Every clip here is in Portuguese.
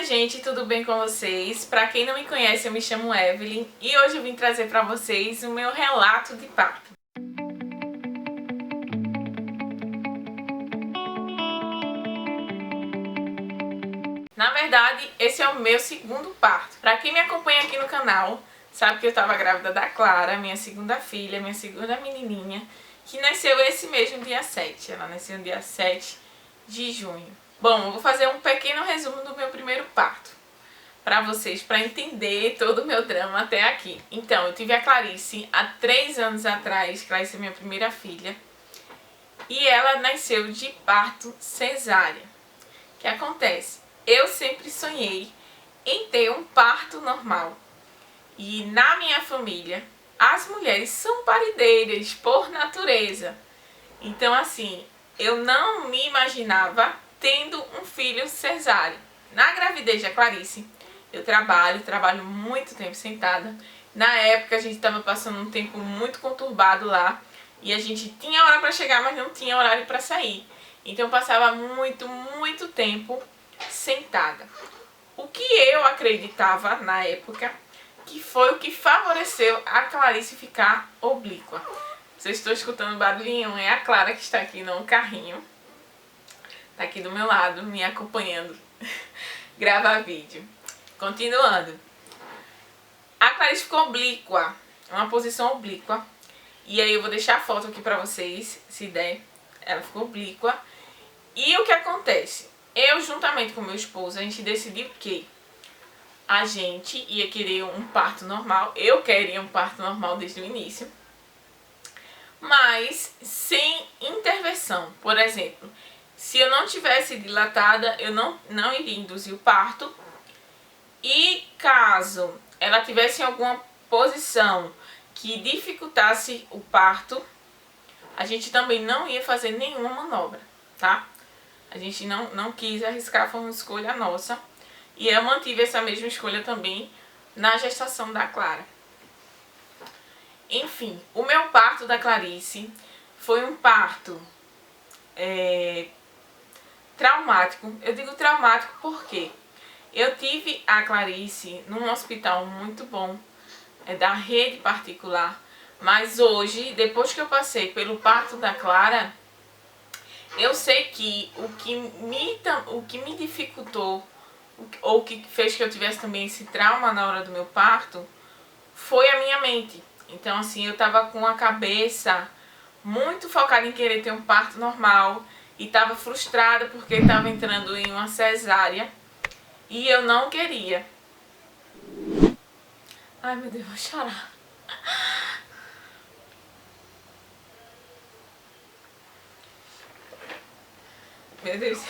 minha gente, tudo bem com vocês? Pra quem não me conhece, eu me chamo Evelyn e hoje eu vim trazer pra vocês o meu relato de parto. Na verdade, esse é o meu segundo parto. Pra quem me acompanha aqui no canal, sabe que eu tava grávida da Clara, minha segunda filha, minha segunda menininha, que nasceu esse mesmo dia 7. Ela nasceu no dia 7 de junho. Bom, eu vou fazer um pequeno resumo do meu primeiro parto pra vocês, pra entender todo o meu drama até aqui. Então, eu tive a Clarice há 3 anos atrás. Clarice é minha primeira filha. E ela nasceu de parto cesárea. O que acontece? Eu sempre sonhei em ter um parto normal. E na minha família, as mulheres são parideiras por natureza. Então, assim, eu não me imaginava tendo um filho cesárea. Na gravidez da Clarice, eu trabalho muito tempo sentada. Na época, a gente estava passando um tempo muito conturbado lá. E a gente tinha hora para chegar, mas não tinha horário para sair. Então, eu passava muito tempo sentada. O que eu acreditava na época que foi o que favoreceu a Clarice ficar oblíqua. Vocês estão escutando barulhinho? É a Clara que está aqui no carrinho. Está aqui do meu lado, me acompanhando gravar vídeo. Continuando. A Clarice ficou oblíqua, uma posição oblíqua. E aí eu vou deixar a foto aqui pra vocês, se der. Ela ficou oblíqua. E o que acontece? Eu, juntamente com meu esposo, a gente decidiu que a gente ia querer um parto normal. Eu queria um parto normal desde o início, mas sem intervenção. Por exemplo, se eu não tivesse dilatada, eu não iria induzir o parto. E caso ela tivesse em alguma posição que dificultasse o parto, a gente também não ia fazer nenhuma manobra, tá? A gente não quis arriscar, foi uma escolha nossa. E eu mantive essa mesma escolha também na gestação da Clara. Enfim, o meu parto da Clarice foi um parto traumático. Eu digo traumático porque eu tive a Clarice num hospital muito bom, da rede particular. Mas hoje, depois que eu passei pelo parto da Clara, eu sei que o que me dificultou, ou que fez que eu tivesse também esse trauma na hora do meu parto, foi a minha mente. Então, assim, eu tava com a cabeça muito focada em querer ter um parto normal e tava frustrada porque tava entrando em uma cesárea e eu não queria. Ai, meu Deus, vou chorar. Meu Deus.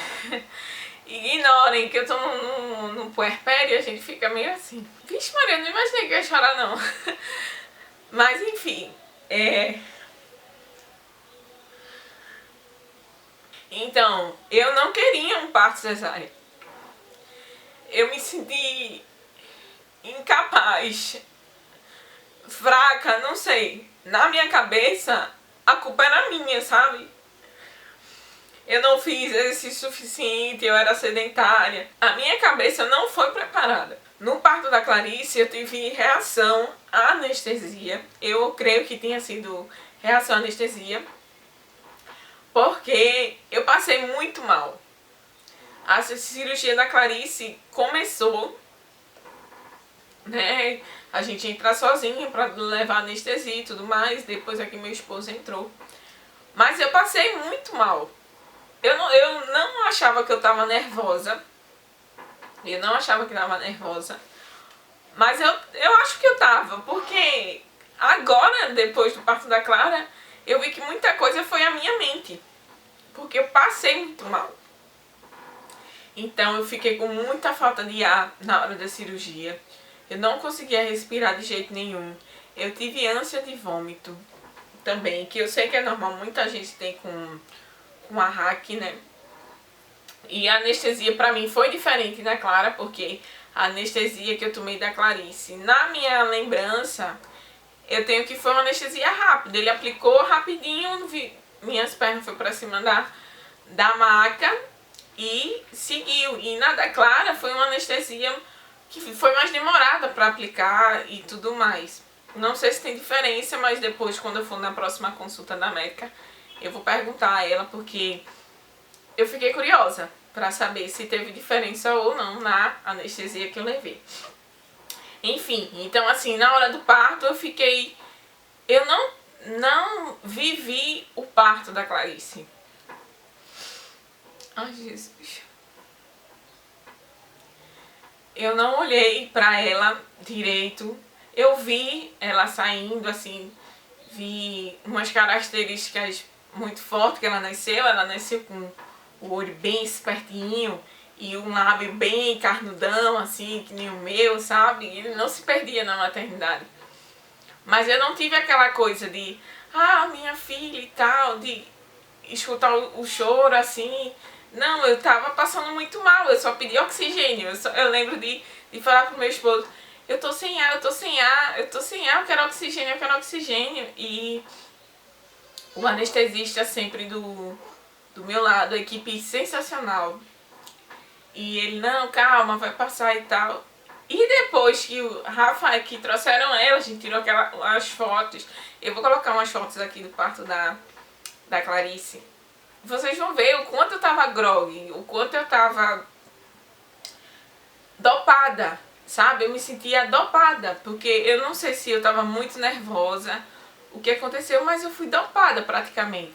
Ignorem que eu tô no puerpério e a gente fica meio assim. Vixe Maria, eu não imaginei que eu ia chorar não. Mas enfim, Então, eu não queria um parto cesárea. Eu me senti incapaz, fraca, não sei. Na minha cabeça, a culpa era minha, sabe? Eu não fiz exercício suficiente, eu era sedentária. A minha cabeça não foi preparada. No parto da Clarice, eu tive reação à anestesia. Eu creio que tenha sido reação à anestesia, porque eu passei muito mal. A cirurgia da Clarice começou, né? A gente entra sozinha pra levar anestesia e tudo mais. Depois é que meu esposo entrou. Mas eu passei muito mal. Eu não achava que eu tava nervosa. Eu não achava que tava nervosa. Mas eu acho que eu tava. Porque agora, depois do parto da Clara, eu vi que muita coisa foi a minha mente. Porque eu passei muito mal. Então eu fiquei com muita falta de ar na hora da cirurgia. Eu não conseguia respirar de jeito nenhum. Eu tive ânsia de vômito também, que eu sei que é normal, muita gente tem com a RAC, né? E a anestesia pra mim foi diferente da Clara, porque a anestesia que eu tomei da Clarice, na minha lembrança, eu tenho que foi uma anestesia rápida. Ele aplicou rapidinho, minhas pernas foi pra cima da maca e seguiu. E na da Clara foi uma anestesia que foi mais demorada para aplicar e tudo mais. Não sei se tem diferença, mas depois, quando eu for na próxima consulta da médica, eu vou perguntar a ela, porque eu fiquei curiosa para saber se teve diferença ou não na anestesia que eu levei. Enfim, então assim, na hora do parto eu não vivi o parto da Clarice. Ai, Jesus. Eu não olhei pra ela direito. Eu vi ela saindo, assim, vi umas características muito fortes que ela nasceu. Ela nasceu com o olho bem espertinho e um lábio bem carnudão, assim, que nem o meu, sabe? Ele não se perdia na maternidade. Mas eu não tive aquela coisa de, minha filha e tal, de escutar o choro, assim. Não, eu tava passando muito mal, eu só pedi oxigênio. Eu lembro de falar pro meu esposo, eu tô sem ar, eu quero oxigênio. E o anestesista sempre do meu lado, a equipe sensacional. E ele, não, calma, vai passar e tal. E depois que o Rafa, que trouxeram ela, a gente tirou as fotos. Eu vou colocar umas fotos aqui do parto da Clarice. Vocês vão ver o quanto eu tava grogue, o quanto eu tava dopada, sabe? Eu me sentia dopada, porque eu não sei se eu tava muito nervosa, o que aconteceu, mas eu fui dopada praticamente.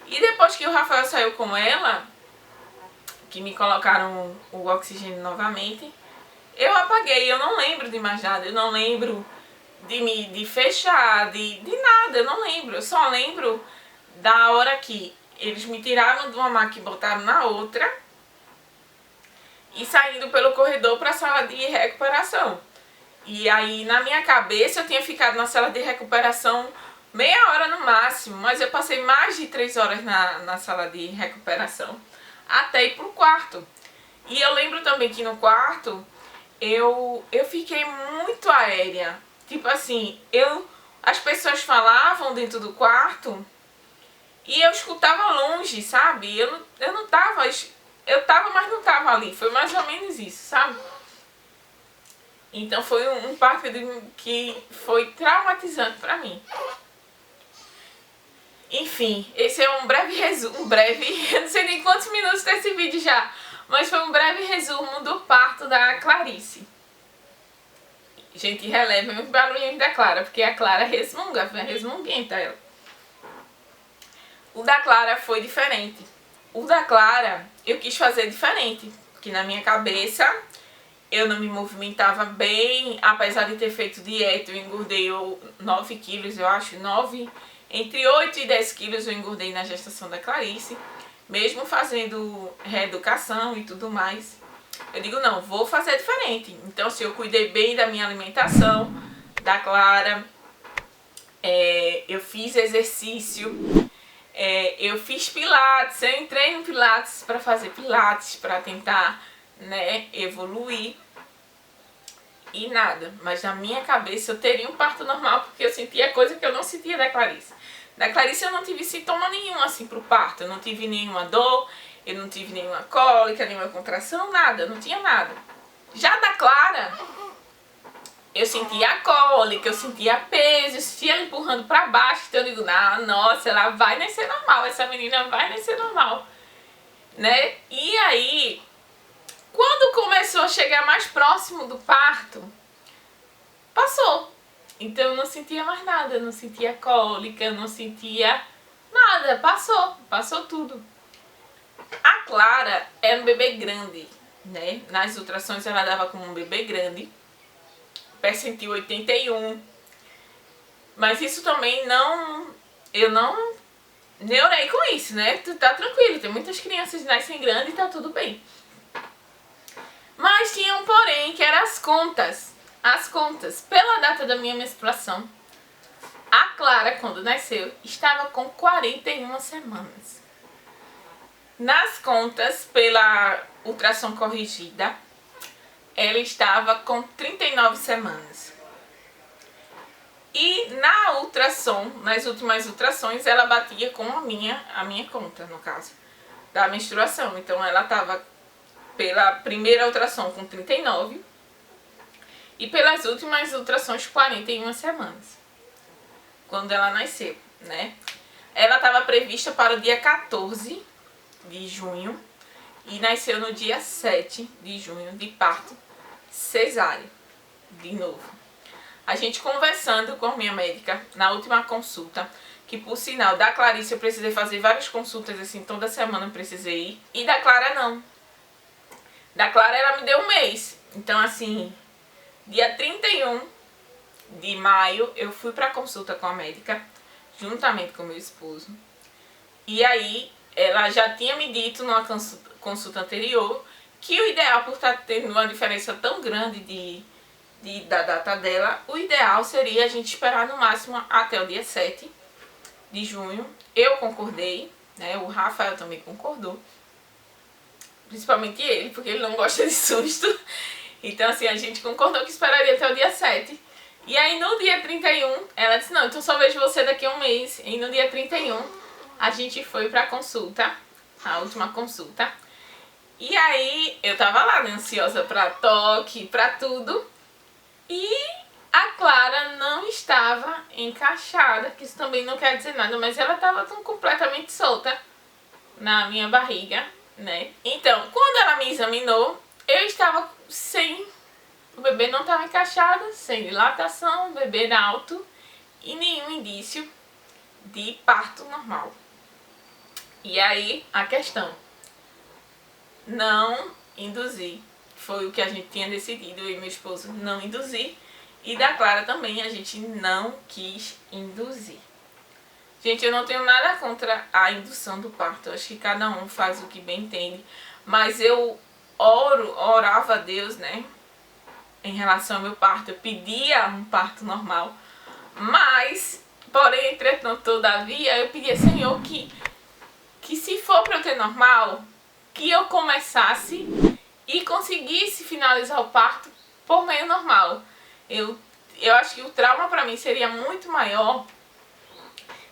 E depois que o Rafael saiu com ela, que me colocaram o oxigênio novamente, eu apaguei, eu não lembro de mais nada, eu não lembro de fechar, de nada, eu não lembro. Eu só lembro da hora que eles me tiraram de uma maca e botaram na outra e saindo pelo corredor para a sala de recuperação. E aí na minha cabeça eu tinha ficado na sala de recuperação meia hora no máximo, mas eu passei mais de 3 horas na sala de recuperação até ir pro quarto. E eu lembro também que no quarto eu fiquei muito aérea. Tipo assim, as pessoas falavam dentro do quarto e eu escutava longe, sabe? Eu não tava... Eu tava, mas não tava ali. Foi mais ou menos isso, sabe? Então foi um parto que foi traumatizante pra mim. Enfim, esse é um breve resumo. Eu não sei nem quantos minutos tem esse vídeo já. Mas foi um breve resumo do parto da Clarice. Gente, relevem os barulhinhos da Clara, porque a Clara resmunga, resmunguenta ela. O da Clara foi diferente. O da Clara eu quis fazer diferente, porque na minha cabeça eu não me movimentava bem, apesar de ter feito dieta, eu engordei 9 quilos, eu acho, entre 8 e 10 quilos eu engordei na gestação da Clarice, mesmo fazendo reeducação e tudo mais. Eu digo, não, vou fazer diferente. Então, se eu cuidei bem da minha alimentação, da Clara, eu fiz exercício, eu fiz pilates, eu entrei no pilates para fazer pilates, para tentar, né, evoluir. E nada, mas na minha cabeça eu teria um parto normal, porque eu sentia coisa que eu não sentia da Clarice. Da Clarice eu não tive sintoma nenhum assim pro parto, eu não tive nenhuma dor, eu não tive nenhuma cólica, nenhuma contração, nada, não tinha nada. Já da Clara, eu sentia cólica, eu sentia peso, eu sentia ela empurrando pra baixo, então eu digo, nossa, ela vai nascer normal, essa menina vai nascer normal, né? E aí, quando começou a chegar mais próximo do parto, passou. Então eu não sentia mais nada, eu não sentia cólica, eu não sentia nada, passou tudo. A Clara era um bebê grande, né? Nas ultrassons ela dava como um bebê grande, percentil 81. Mas isso também eu não neurei com isso, né? Tu tá tranquilo, tem muitas crianças que nascem grandes e tá tudo bem. Mas tinha um porém, que eram as contas. As contas. Pela data da minha menstruação, a Clara, quando nasceu, estava com 41 semanas. Nas contas, pela ultrassom corrigida, ela estava com 39 semanas. E na ultrassom, nas últimas ultrassons, ela batia com a minha conta, no caso, da menstruação. Então ela estava pela primeira ultrassom com 39 e pelas últimas ultrassons 41 semanas, quando ela nasceu, né? Ela estava prevista para o dia 14 de junho e nasceu no dia 7 de junho de parto cesárea, de novo. A gente conversando com a minha médica na última consulta, que por sinal, da Clarice eu precisei fazer várias consultas assim, toda semana eu precisei ir, e da Clara não. Da Clara ela me deu um mês, então assim, dia 31 de maio eu fui pra consulta com a médica, juntamente com meu esposo, e aí ela já tinha me dito numa consulta anterior que o ideal, por estar tendo uma diferença tão grande da data dela, o ideal seria a gente esperar no máximo até o dia 7 de junho. Eu concordei, né? O Rafael também concordou, principalmente ele, porque ele não gosta de susto. Então assim, a gente concordou que esperaria até o dia 7. E aí no dia 31, ela disse, não, então só vejo você daqui a um mês. E no dia 31, a gente foi pra consulta, a última consulta. E aí, eu tava lá, né, ansiosa pra toque, pra tudo. E a Clara não estava encaixada, que isso também não quer dizer nada, mas ela tava tão completamente solta na minha barriga, né? Então, quando ela me examinou, eu estava sem... O bebê não estava encaixado, sem dilatação, bebê alto e nenhum indício de parto normal. E aí, a questão, não induzir, foi o que a gente tinha decidido, eu e meu esposo não induzir, e da Clara também a gente não quis induzir. Gente, eu não tenho nada contra a indução do parto, eu acho que cada um faz o que bem entende, mas eu orava a Deus, né, em relação ao meu parto, eu pedia um parto normal, mas, porém, entretanto, todavia, eu pedia, Senhor, que se for para eu ter normal, que eu começasse e conseguisse finalizar o parto por meio normal. Eu acho que o trauma para mim seria muito maior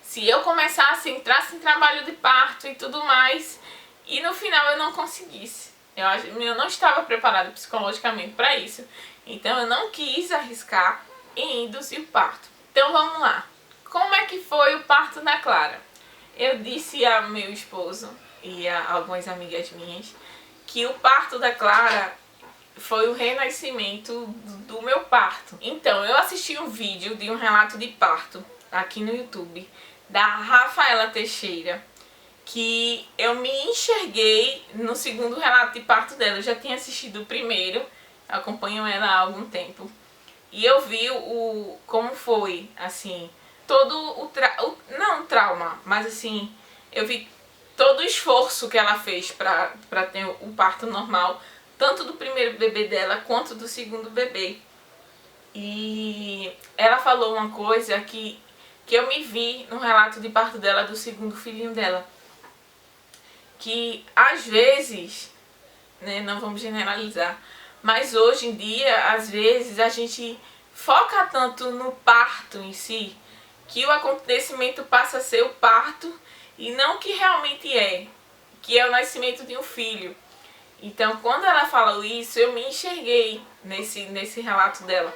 se eu começasse, entrasse em trabalho de parto e tudo mais, e no final eu não conseguisse. Eu não estava preparada psicologicamente para isso, então eu não quis arriscar em induzir o parto. Então vamos lá. Como é que foi o parto da Clara? Eu disse a meu esposo e a algumas amigas minhas que o parto da Clara foi o renascimento do meu parto. Então, eu assisti um vídeo de um relato de parto aqui no YouTube da Rafaela Teixeira, que eu me enxerguei no segundo relato de parto dela. Eu já tinha assistido o primeiro, acompanho ela há algum tempo, e eu vi como foi, assim, todo não trauma, mas assim, eu vi todo o esforço que ela fez pra ter o parto normal, tanto do primeiro bebê dela quanto do segundo bebê. E ela falou uma coisa que eu me vi no relato de parto dela do segundo filhinho dela, que às vezes, né, não vamos generalizar, mas hoje em dia, às vezes, a gente foca tanto no parto em si, que o acontecimento passa a ser o parto e não o que realmente é, que é o nascimento de um filho. Então, quando ela falou isso, eu me enxerguei nesse relato dela.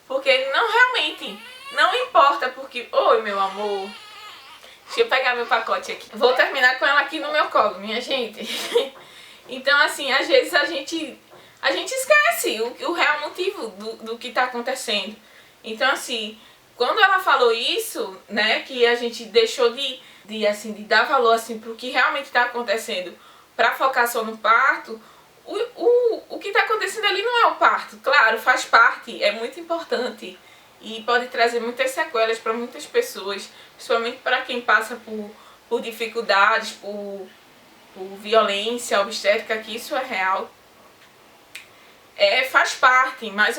Porque realmente, não importa, porque... Oi, meu amor. Deixa eu pegar meu pacote aqui. Vou terminar com ela aqui no meu colo, minha gente. Então, assim, às vezes a gente esquece o real motivo do que está acontecendo. Então, assim, quando ela falou isso, né, que a gente deixou de dar valor, assim, pro que realmente está acontecendo, para focar só no parto, o que está acontecendo ali não é o parto. Claro, faz parte, é muito importante e pode trazer muitas sequelas para muitas pessoas, principalmente para quem passa por dificuldades, por violência obstétrica, que isso é real. Faz parte, mas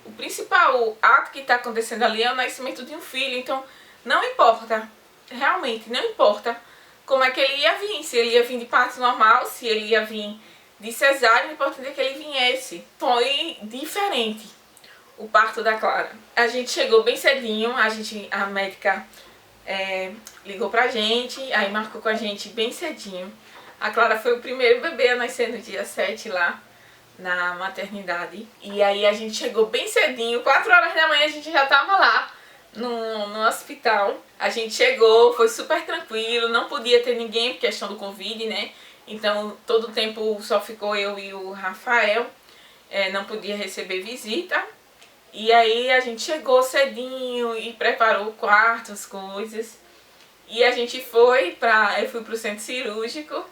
o principal ato que está acontecendo ali é o nascimento de um filho. Então não importa, realmente não importa como é que ele ia vir, se ele ia vir de parto normal, se ele ia vir de cesárea, o importante é que ele viesse. Foi diferente o parto da Clara. A gente chegou bem cedinho, a médica ligou pra gente, aí marcou com a gente bem cedinho. A Clara foi o primeiro bebê a nascer no dia 7 lá na maternidade. E aí a gente chegou bem cedinho, 4 horas da manhã a gente já tava lá no hospital. A gente chegou, foi super tranquilo, não podia ter ninguém por questão do Covid, né? Então todo o tempo só ficou eu e o Rafael, não podia receber visita. E aí a gente chegou cedinho e preparou o quarto, as coisas. E a gente eu fui pro centro cirúrgico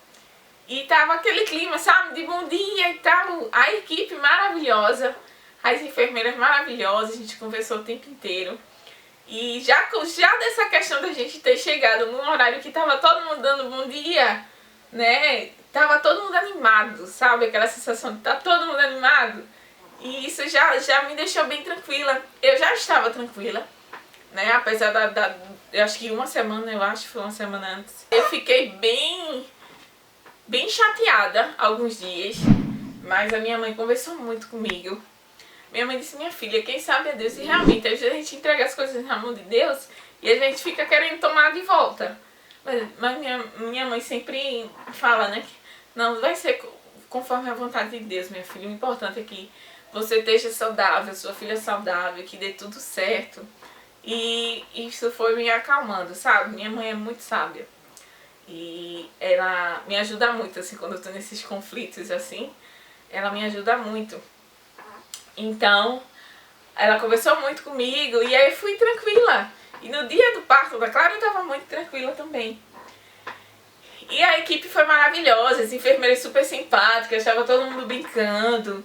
e tava aquele clima, sabe, de bom dia e tal. A equipe maravilhosa, as enfermeiras maravilhosas, a gente conversou o tempo inteiro. E já dessa questão da gente ter chegado num horário que tava todo mundo dando bom dia, né? Tava todo mundo animado, sabe? Aquela sensação de tá todo mundo animado. E isso já me deixou bem tranquila. Eu já estava tranquila, né? Apesar eu acho que foi uma semana antes. Eu fiquei bem chateada alguns dias, mas a minha mãe conversou muito comigo. Minha mãe disse: minha filha, quem sabe é Deus. E realmente, às vezes a gente entrega as coisas na mão de Deus e a gente fica querendo tomar de volta. Mas minha mãe sempre fala, né, que não vai ser conforme a vontade de Deus, minha filha. O importante é que você esteja saudável, sua filha saudável, que dê tudo certo. E isso foi me acalmando, sabe? Minha mãe é muito sábia. E ela me ajuda muito, assim, quando eu tô nesses conflitos, assim. Ela me ajuda muito. Então, ela conversou muito comigo e aí eu fui tranquila. E no dia do parto da Clara eu tava muito tranquila também. E a equipe foi maravilhosa, as enfermeiras super simpáticas, estava todo mundo brincando.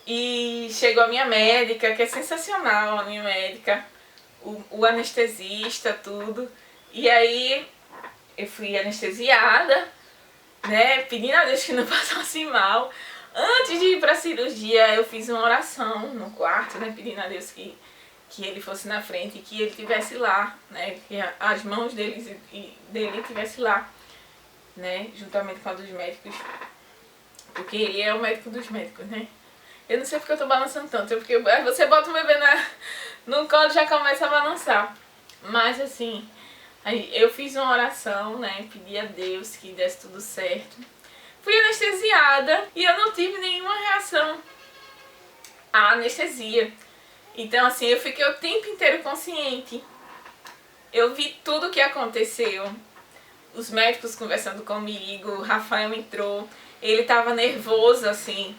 E chegou a minha médica, que é sensacional, a minha médica, o anestesista, tudo. E aí eu fui anestesiada, né, pedindo a Deus que não passasse mal. Antes de ir pra cirurgia, eu fiz uma oração no quarto, né, pedindo a Deus que ele fosse na frente e que ele estivesse lá, né, que as mãos dele estivesse lá, né, juntamente com a dos médicos, porque ele é o médico dos médicos, né. Eu não sei porque eu tô balançando tanto, porque você bota o bebê no colo e já começa a balançar. Mas assim, eu fiz uma oração, né, pedi a Deus que desse tudo certo. Fui anestesiada e eu não tive nenhuma reação à anestesia. Então assim, eu fiquei o tempo inteiro consciente. Eu vi tudo o que aconteceu. Os médicos conversando comigo, o Rafael entrou, ele tava nervoso assim.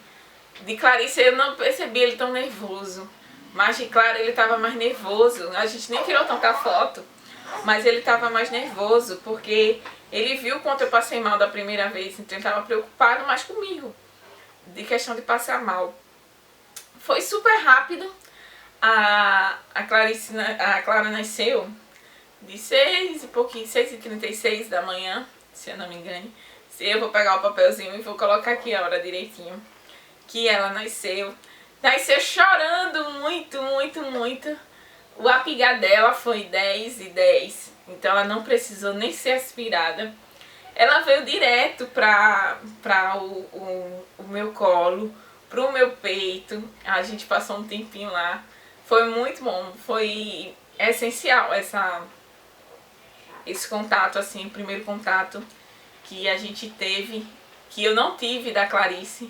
De Clarice eu não percebi ele tão nervoso, mas de Clara ele tava mais nervoso. A gente nem tirou tanta foto, mas ele tava mais nervoso porque ele viu quanto eu passei mal da primeira vez, então ele tava preocupado mais comigo, de questão de passar mal. Foi super rápido. A Clara nasceu de 6 e pouquinho, 6h36 da manhã, se eu não me engano. Eu vou pegar o papelzinho e vou colocar aqui a hora direitinho que ela nasceu. Nasceu chorando muito, muito, muito. O apigar dela foi 10/10, então ela não precisou nem ser aspirada. Ela veio direto para o meu colo, pro meu peito. A gente passou um tempinho lá. Foi muito bom, foi essencial esse contato, assim, o primeiro contato que a gente teve, que eu não tive da Clarice.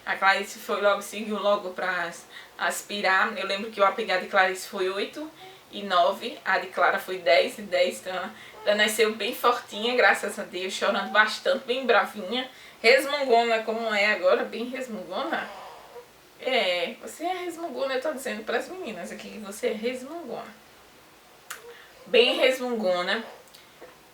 A Clarice seguiu logo para aspirar. Eu lembro que o apigar de Clarice foi 8/9, a de Clara foi 10/10, então ela nasceu bem fortinha, graças a Deus, chorando bastante, bem bravinha, resmungona como é agora, bem resmungona. Você é resmungona, eu tô dizendo para as meninas aqui que você é resmungona. Bem resmungona.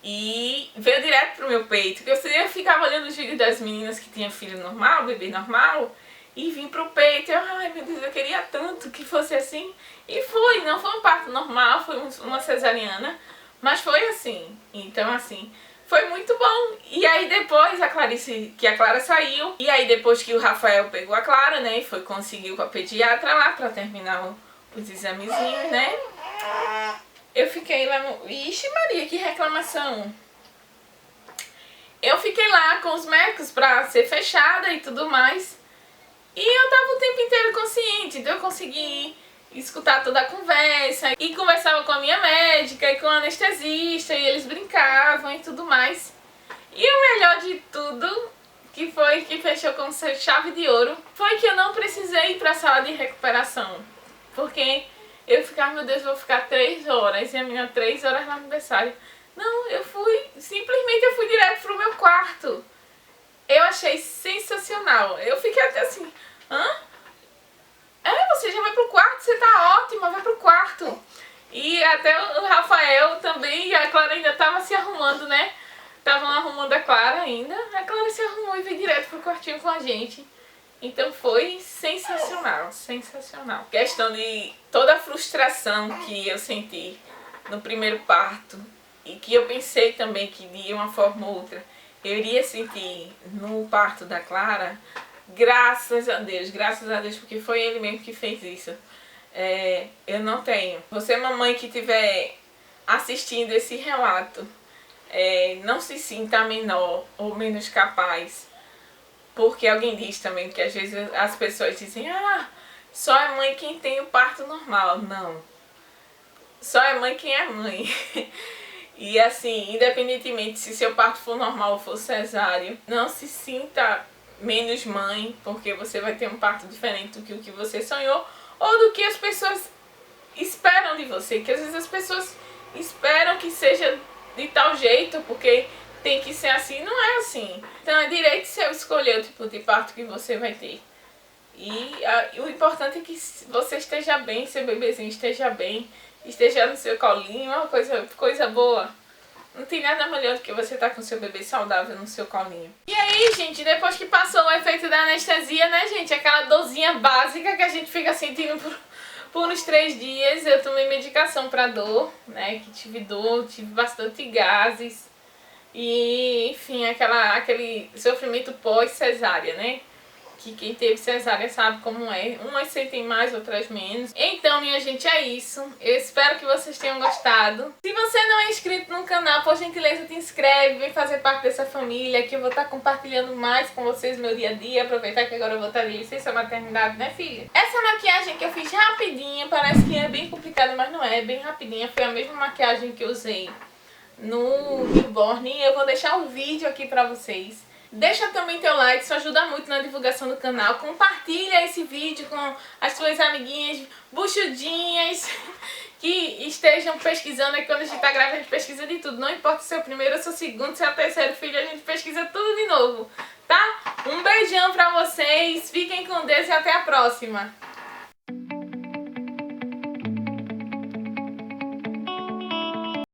E veio direto pro meu peito, que eu ficava olhando os vídeos das meninas que tinham filho normal, bebê normal, e vim pro peito. Ai meu Deus, eu queria tanto que fosse assim. E foi, não foi um parto normal, foi uma cesariana, mas foi assim. Então assim, foi muito bom. E aí depois a Clara saiu, e aí depois que o Rafael pegou a Clara, né, conseguiu com a pediatra lá pra terminar os examezinhos, né. Eu fiquei lá no... Ixi Maria, que reclamação! Eu fiquei lá com os médicos pra ser fechada e tudo mais. E eu tava o tempo inteiro consciente, então eu consegui escutar toda a conversa. E conversava com a minha médica e com o anestesista, e eles brincavam e tudo mais. E o melhor de tudo, que foi que fechou com chave de ouro, foi que eu não precisei ir pra sala de recuperação. Porque eu ficava, meu Deus, vou ficar 3 horas, e a minha 3 horas no aniversário. Não, simplesmente eu fui direto pro meu quarto. Eu achei sensacional. Eu fiquei até assim, hã? Você já vai pro quarto, você tá ótima, vai pro quarto. E até o Rafael também, e a Clara ainda tava se arrumando, né? Estavam arrumando a Clara ainda. A Clara se arrumou e veio direto pro quartinho com a gente. Então foi sensacional, sensacional. Questão de toda a frustração que eu senti no primeiro parto e que eu pensei também que de uma forma ou outra eu iria sentir no parto da Clara, graças a Deus, porque foi ele mesmo que fez isso. Eu não tenho. Você, mamãe, que estiver assistindo esse relato, não se sinta menor ou menos capaz, porque alguém diz também que às vezes as pessoas dizem, só é mãe quem tem o parto normal. Não, só é mãe quem é mãe. E assim, independentemente se seu parto for normal ou for cesáreo, não se sinta menos mãe, porque você vai ter um parto diferente do que o que você sonhou ou do que as pessoas esperam de você, que às vezes as pessoas esperam que seja de tal jeito, porque tem que ser assim, não é assim. Então é direito seu escolher o tipo de parto que você vai ter. E o importante é que você esteja bem, seu bebezinho esteja bem, esteja no seu colinho, uma coisa boa. Não tem nada melhor do que você estar com seu bebê saudável no seu colinho. E aí, gente, depois que passou o efeito da anestesia, né, gente, aquela dorzinha básica que a gente fica sentindo por uns 3 dias, eu tomei medicação pra dor, né, que tive dor, tive bastante gases. E, enfim, aquele sofrimento pós-cesárea, né? Que quem teve cesárea sabe como é. Umas sentem mais, outras menos. Então, minha gente, é isso. Eu espero que vocês tenham gostado. Se você não é inscrito no canal, por gentileza, te inscreve. Vem fazer parte dessa família, que eu vou estar compartilhando mais com vocês meu dia a dia. Aproveitar que agora eu vou estar de licença maternidade, né, filha? Essa maquiagem que eu fiz rapidinha, parece que é bem complicada, mas não é. É bem rapidinha. Foi a mesma maquiagem que eu usei no newborn. Eu vou deixar o vídeo aqui pra vocês. Deixa também teu like, isso ajuda muito na divulgação do canal. Compartilha esse vídeo com as suas amiguinhas buchudinhas que estejam pesquisando. Aqui quando a gente tá grávida, a gente pesquisa de tudo. Não importa se é o primeiro, se é o segundo, se é o terceiro filho, a gente pesquisa tudo de novo, tá? Um beijão pra vocês, fiquem com Deus e até a próxima.